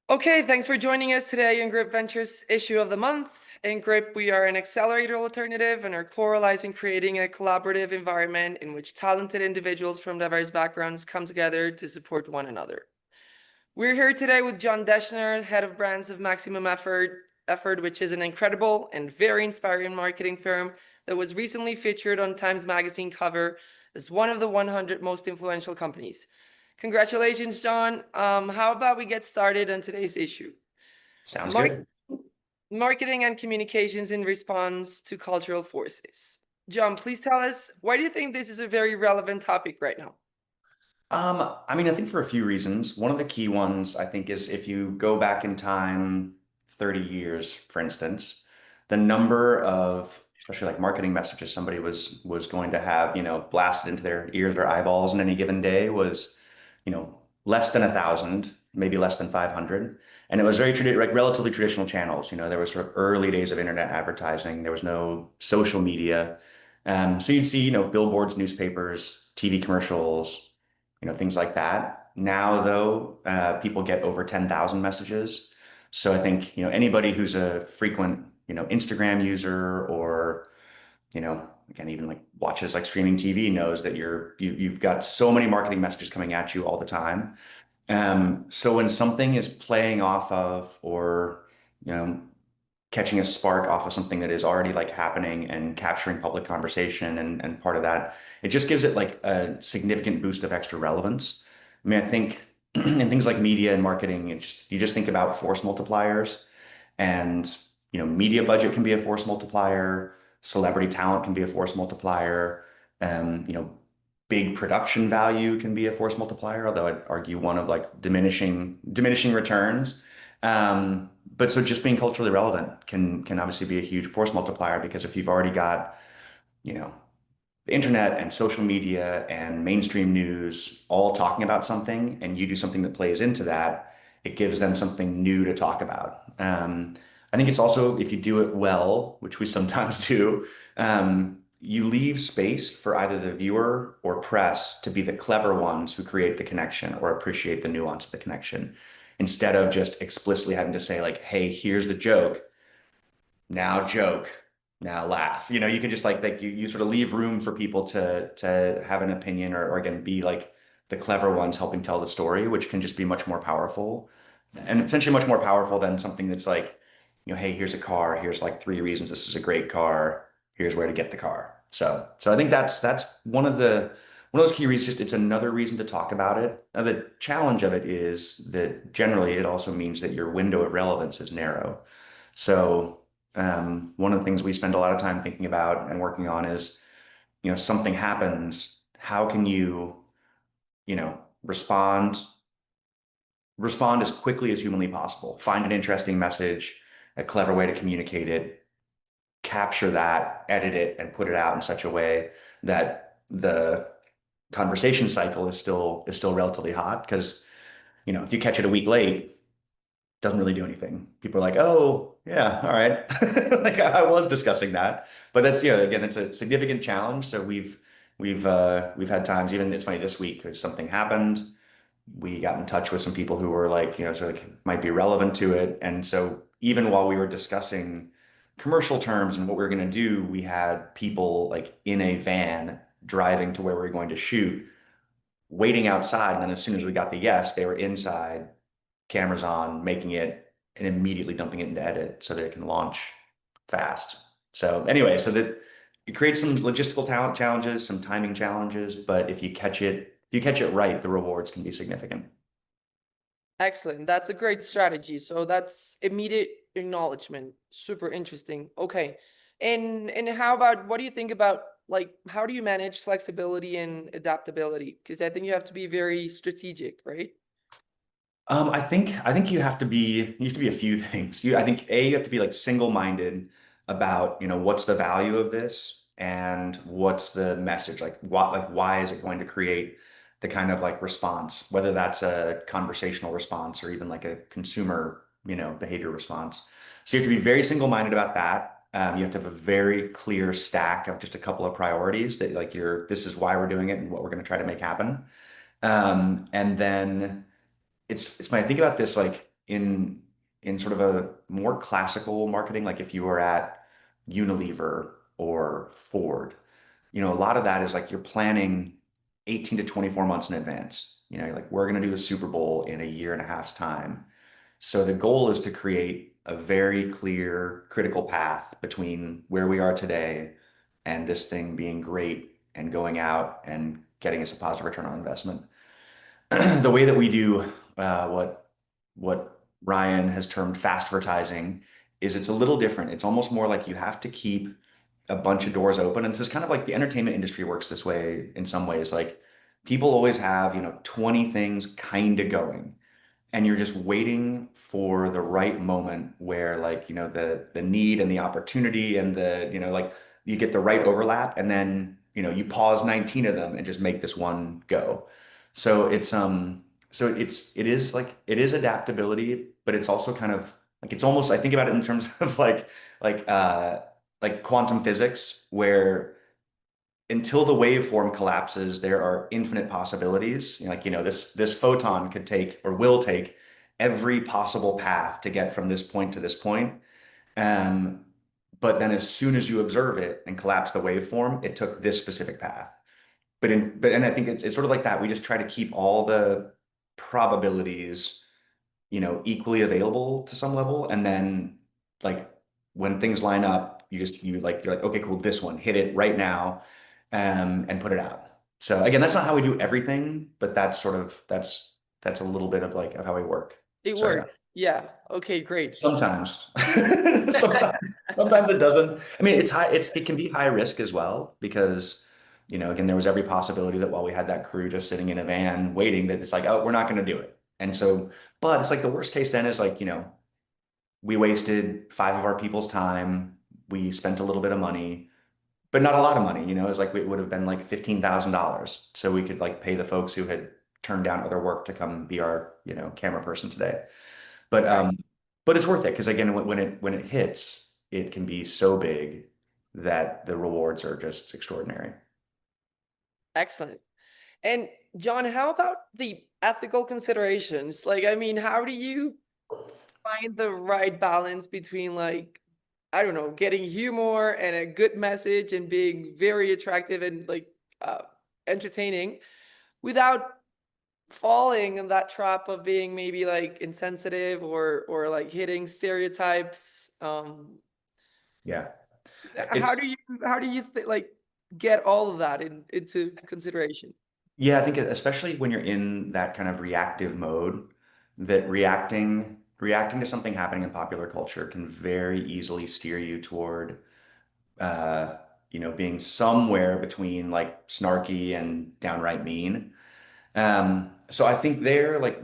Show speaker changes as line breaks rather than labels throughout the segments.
Okay, thanks for joining us today in Grip Ventures issue of the month. In Grip, we are an accelerator alternative and are coralizing creating a collaborative environment in which talented individuals from diverse backgrounds come together to support one another. We're here today with John Deschner, head of brands of Maximum Effort, which is an incredible and very inspiring marketing firm that was recently featured on Times Magazine cover as one of the 100 most influential companies. Congratulations, John. How about we get started on today's issue?
Sounds
Mar-
good.
Marketing and communications in response to cultural forces. John, please tell us, why do you think this is a very relevant topic right now?
I think for a few reasons. One of the key ones, I think, is if you go back in time 30 years, for instance, the number of, especially like marketing messages somebody was going to have, blasted into their ears or eyeballs in any given day was, less than 1,000, maybe less than 500. And it was like relatively traditional channels. There was sort of early days of internet advertising. There was no social media. So you'd see, billboards, newspapers, TV commercials, things like that. Now, though, people get over 10,000 messages. So I think, anybody who's a frequent, Instagram user or, again, even like watches like streaming TV knows that you've got so many marketing messages coming at you all the time. So when something is playing off of or, you know, catching a spark off of something that is already like happening and capturing public conversation and part of that, it just gives it like a significant boost of extra relevance. I think in things like media and marketing, you just think about force multipliers and media budget can be a force multiplier, celebrity talent can be a force multiplier, um, you know, big production value can be a force multiplier, although I'd argue one of like diminishing returns. But so just being culturally relevant can obviously be a huge force multiplier because if you've already got, you know, the internet and social media and mainstream news all talking about something and you do something that plays into that, it gives them something new to talk about. I think it's also, if you do it well, which we sometimes do, you leave space for either the viewer or press to be the clever ones who create the connection or appreciate the nuance of the connection instead of just explicitly having to say like, hey, here's the joke, now joke, now laugh. You can just like you sort of leave room for people to have an opinion or again be like the clever ones helping tell the story, which can just be much more powerful and potentially much more powerful than something that's like, hey, here's a car, here's like three reasons this is a great car, here's where to get the car. So I think that's one of those key reasons, just it's another reason to talk about it. Now, the challenge of it is that generally it also means that your window of relevance is narrow. So one of the things we spend a lot of time thinking about and working on is, something happens, how can you, respond as quickly as humanly possible, find an interesting message, a clever way to communicate it, capture that, edit it, and put it out in such a way that the conversation cycle is still relatively hot. Because, if you catch it a week late, doesn't really do anything. People are like, oh, yeah, all right. Like I was discussing that. But that's, again, it's a significant challenge. So we've had times, even it's funny this week, something happened. We got in touch with some people who were like, sort of like might be relevant to it. And so even while we were discussing commercial terms and what we were going to do, we had people like in a van driving to where we were going to shoot, waiting outside. And then as soon as we got the yes, they were inside, cameras on, making it and immediately dumping it into edit so that it can launch fast. So anyway, so that it creates some logistical talent challenges, some timing challenges, but if you catch it right, the rewards can be significant.
Excellent. That's a great strategy. So that's immediate acknowledgement. Super interesting. Okay. And how about what do you think about like how do you manage flexibility and adaptability? Because I think you have to be very strategic, right?
I think you have to be a few things. I think you have to be like single-minded about, what's the value of this and what's the message? Why is it going to create the kind of like response, whether that's a conversational response or even like a consumer, behavior response. So you have to be very single-minded about that. You have to have a very clear stack of just a couple of priorities that like this is why we're doing it and what we're going to try to make happen. And then it's when I think about this, like in in sort of a more classical marketing, like if you were at Unilever or Ford, a lot of that is like you're planning 18 to 24 months in advance. Like we're going to do the Super Bowl in a year and a half's time. So the goal is to create a very clear critical path between where we are today and this thing being great and going out and getting us a positive return on investment. The way that we do what Ryan has termed fast advertising is it's a little different. It's almost more like you have to keep a bunch of doors open. And this is kind of like the entertainment industry works this way in some ways. Like people always have, 20 things kind of going and you're just waiting for the right moment where like the need and the opportunity and the like you get the right overlap and then you pause 19 of them and just make this one go. So it is adaptability, but it's also kind of like it's almost I think about it in terms of like uh like quantum physics where until the waveform collapses, there are infinite possibilities. This photon could take or will take every possible path to get from this point to this point. Um, but then as soon as you observe it and collapse the waveform, it took this specific path. And I think it's sort of like that. We just try to keep all the probabilities equally available to some level. And then like when things line up, you're like, okay, cool, this one, hit it right now, and put it out. So again, that's not how we do everything, but that's a little bit of like of how we work.
It
So yeah.
works. Yeah. Okay, great.
Sometimes, sometimes it doesn't. I mean, it can be high risk as well because, again, there was every possibility that while we had that crew just sitting in a van waiting, that it's like, oh, we're not going to do it. And so, but it's like the worst case then is like, we wasted five of our people's time. We spent a little bit of money, but not a lot of money. It's like it would have been like $15,000. So we could like pay the folks who had turned down other work to come be our, camera person today. But
Right.
um, but it's worth it because again, when it hits, it can be so big that the rewards are just extraordinary.
Excellent. And John, how about the ethical considerations? Like, I mean, how do you find the right balance between like, I don't know, getting humor and a good message and being very attractive and like uh entertaining without falling in that trap of being maybe like insensitive or like hitting stereotypes?
Yeah,
How
it's
do you like get all of that into consideration?
yeah. I think especially when you're in that kind of reactive mode, that reacting to something happening in popular culture can very easily steer you toward uh, being somewhere between like snarky and downright mean. So I think like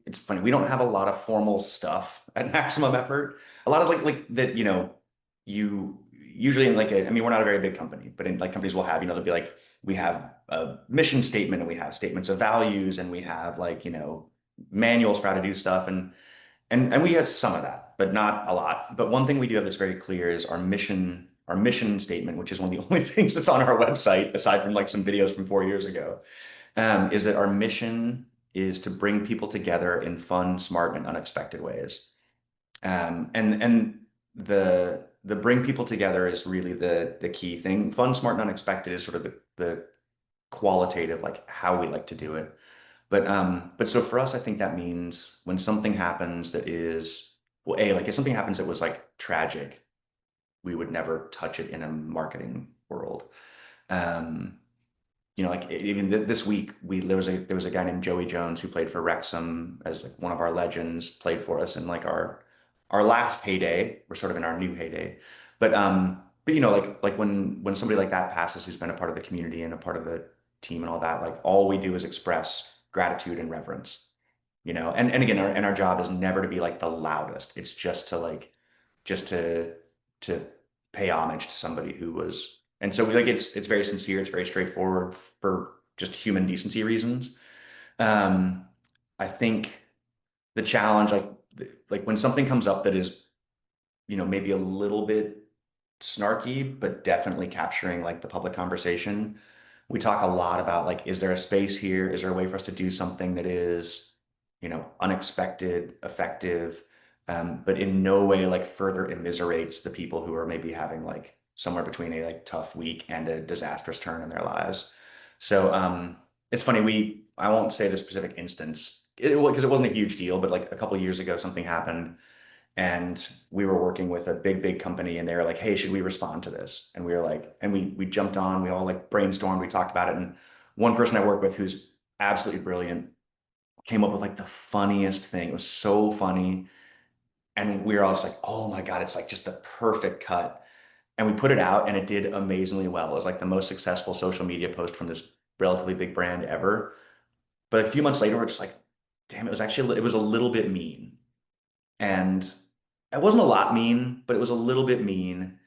it's funny, we don't have a lot of formal stuff at maximum effort. A lot of like that, you usually in I mean, we're not a very big company, but in like companies will have, they'll be like, we have a mission statement and we have statements of values and we have like, manuals for how to do stuff. And we have some of that, but not a lot. But one thing we do have that's very clear is our mission statement, which is one of the only things that's on our website, aside from like some videos from 4 years ago, is that our mission is to bring people together in fun, smart, and unexpected ways. And the bring people together is really the key thing. Fun, smart, and unexpected is sort of the qualitative, like how we like to do it. But so for us, I think that means when something happens that is, well, like if something happens that was like tragic, we would never touch it in a marketing world. Um, like even this week, there was a guy named Joey Jones who played for Wrexham as like one of our legends, played for us in like our last payday. We're sort of in our new heyday, but like when somebody like that passes, who's been a part of the community and a part of the team and all that, like all we do is express gratitude and reverence. And again, our job is never to be like the loudest. It's just to pay homage to somebody who was. And so like it's very sincere, it's very straightforward for just human decency reasons. Um, I think the challenge, like when something comes up that is, maybe a little bit snarky, but definitely capturing like the public conversation. We talk a lot about like, is there a space here? Is there a way for us to do something that is unexpected, effective, but in no way like further immiserates the people who are maybe having like somewhere between a like tough week and a disastrous turn in their lives. So it's funny, I won't say the specific instance because it wasn't a huge deal, but like a couple of years ago, something happened and we were working with a big company and they were like, hey, should we respond to this? And we were like, and we jumped on, we all like brainstormed, we talked about it. And one person I work with who's absolutely brilliant came up with like the funniest thing. It was so funny. And we were all just like, oh my God, it's like just the perfect cut. And we put it out and it did amazingly well. It was like the most successful social media post from this relatively big brand ever. But a few months later, we're just like, damn, it was a little bit mean. And it wasn't a lot mean, but it was a little bit mean.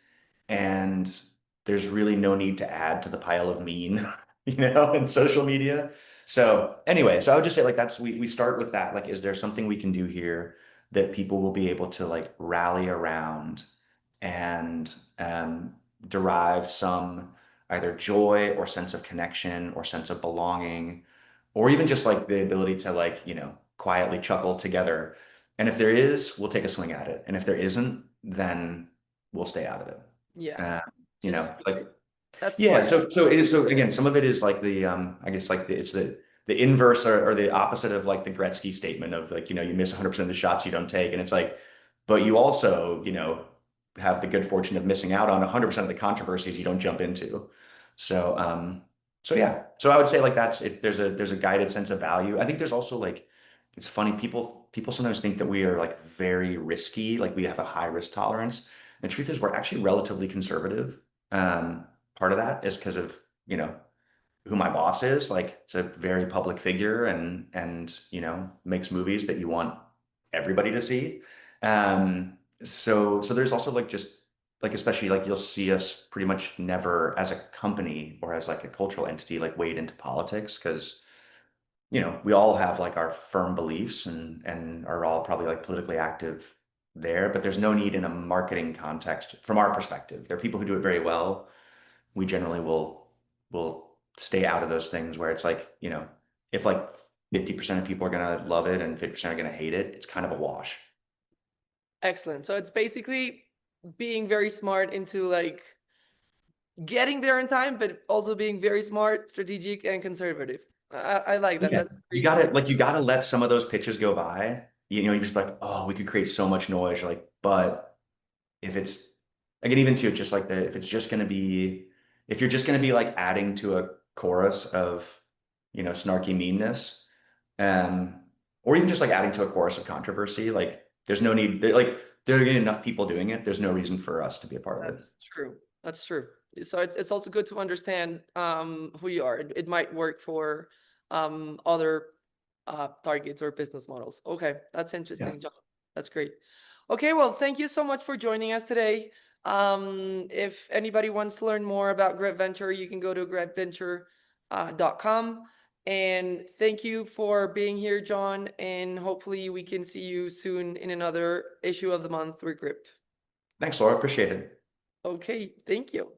And there's really no need to add to the pile of mean, in social media. So anyway, so I would just say like we start with that. Like, is there something we can do here that people will be able to like rally around and derive some either joy or sense of connection or sense of belonging, or even just like the ability to like, quietly chuckle together. And if there is, we'll take a swing at it. And if there isn't, then we'll stay out of it.
Yeah,
Uh,
just
like
that's
yeah.
smart.
So again, some of it is like I guess like it's the inverse or the opposite of like the Gretzky statement of like, you miss 100% of the shots you don't take. And it's like, but you also, have the good fortune of missing out on 100% of the controversies you don't jump into. So, so yeah. So I would say like that's it. There's a guided sense of value. I think there's also like, it's funny, people sometimes think that we are like very risky, like we have a high risk tolerance. The truth is we're actually relatively conservative. Part of that is because of, who my boss is. Like it's a very public figure and makes movies that you want everybody to see. So there's also like just like especially like you'll see us pretty much never as a company or as like a cultural entity like wade into politics because we all have like our firm beliefs and are all probably like politically active there, but there's no need in a marketing context from our perspective. There are people who do it very well. We generally will stay out of those things where it's like, if like 50% of people are gonna love it and 50% are gonna hate it, it's kind of a wash.
Excellent. So it's basically being very smart into like getting there in time, but also being very smart, strategic, and conservative. I like that.
Yeah.
That's very smart.
You gotta let some of those pitches go by. You're just like, oh, we could create so much noise. You're like, but if it's again, even too, just like if it's just gonna be if you're just gonna be like adding to a chorus of, snarky meanness, um, or even just like adding to a chorus of controversy, like there's no need like there are enough people doing it. There's no reason for us to be a part of it.
That's true. That's true. So it's also good to understand who you are. It might work for other targets or business models. Okay, that's
Yeah.
interesting, John. That's great. Okay, well, thank you so much for joining us today. If anybody wants to learn more about Grep Venture, you can go to grepventure.com. And thank you for being here, John. And hopefully we can see you soon in another issue of the month with Grip.
Thanks, Laura. Appreciate it.
Okay, thank you.